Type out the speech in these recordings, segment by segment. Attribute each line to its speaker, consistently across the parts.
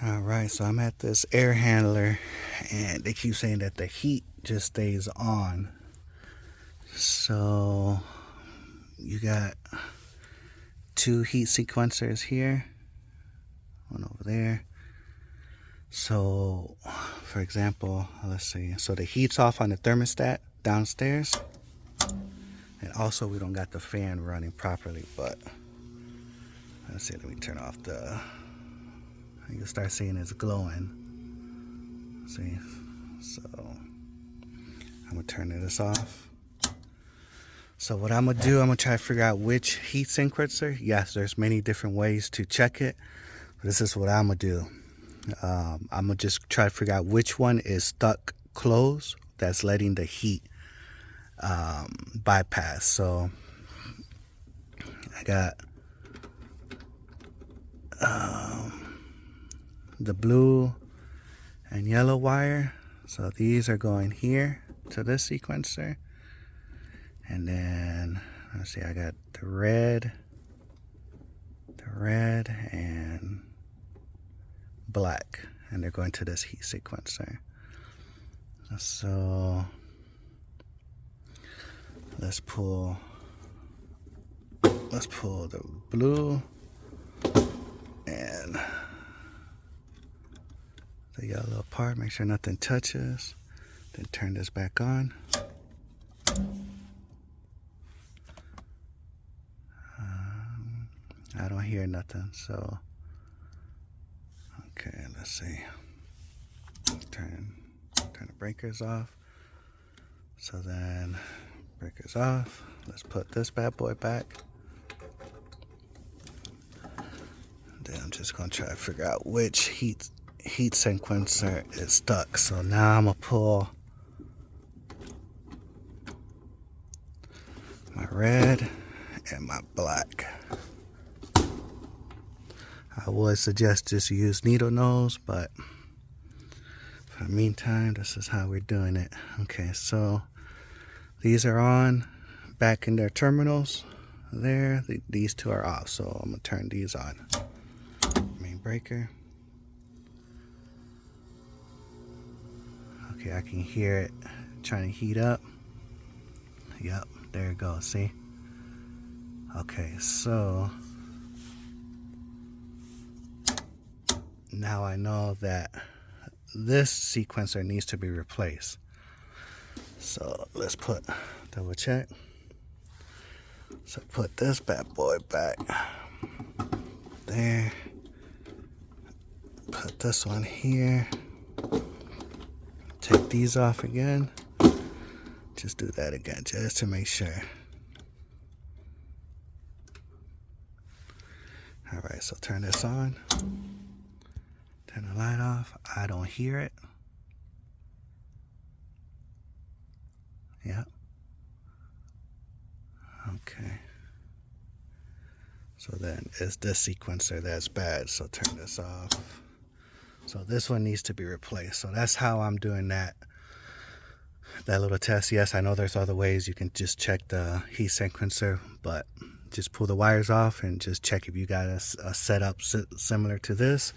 Speaker 1: Alright, so I'm at this air handler and they keep saying that the heat just stays on. So you got two heat sequencers here, one over there. So for example, let's see, so the heat's off on the thermostat downstairs, and also we don't got the fan running properly. But let's see, let me turn off the, you'll start seeing it's glowing. See, so I'm gonna turn this off. So what I'm gonna do, I'm gonna try to figure out which heat sequencer. Yes, there's many different ways to check it, but this is what I'm gonna do. I'm gonna just try to figure out which one is stuck closed, that's letting the heat bypass. So I got the blue and yellow wire, so these are going here to this sequencer, and then let's see, I got the red and black, and they're going to this heat sequencer. So let's pull the blue and the yellow apart, make sure nothing touches, then turn this back on. I don't hear nothing, so okay, let's see, turn the breakers off. So then breakers off, let's put this bad boy back. Then I'm just gonna try to figure out which heat sequencer is stuck. So now I'm gonna pull my red and my black. I would suggest just use needle nose, but for the meantime, this is how we're doing it. Okay, so these are on back in their terminals there. These two are off, so I'm gonna turn these on. Main breaker. Okay, I can hear it trying to heat up. Yep, there it goes, see? Okay, so now I know that this sequencer needs to be replaced. So let's double check. So put this bad boy back there. Put this one here. Take these off again. Just do that again, just to make sure. All right, so turn this on. Turn the light off. I don't hear it. Yep. Okay. So then it's this sequencer that's bad, so turn this off. So this one needs to be replaced. So that's how I'm doing that little test. Yes, I know there's other ways you can just check the heat sequencer, but just pull the wires off and just check if you got a setup similar to this.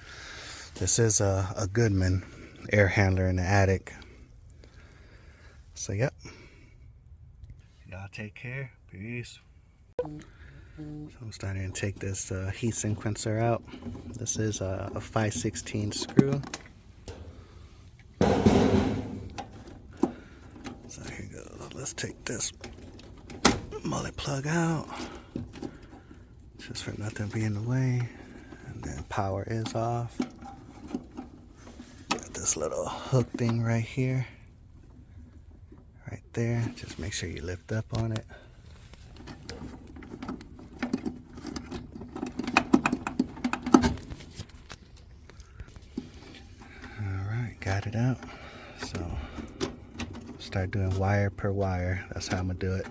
Speaker 1: This is a Goodman air handler in the attic. So yep. Y'all take care. Peace. So I'm starting to take this heat sequencer out. This is a 5/16 screw. So here goes. Let's take this mullet plug out, just for nothing being in the way. And then power is off. Got this little hook thing right here, right there. Just make sure you lift up on it. Alright, got it out. So start doing wire per wire. That's how I'm gonna do it.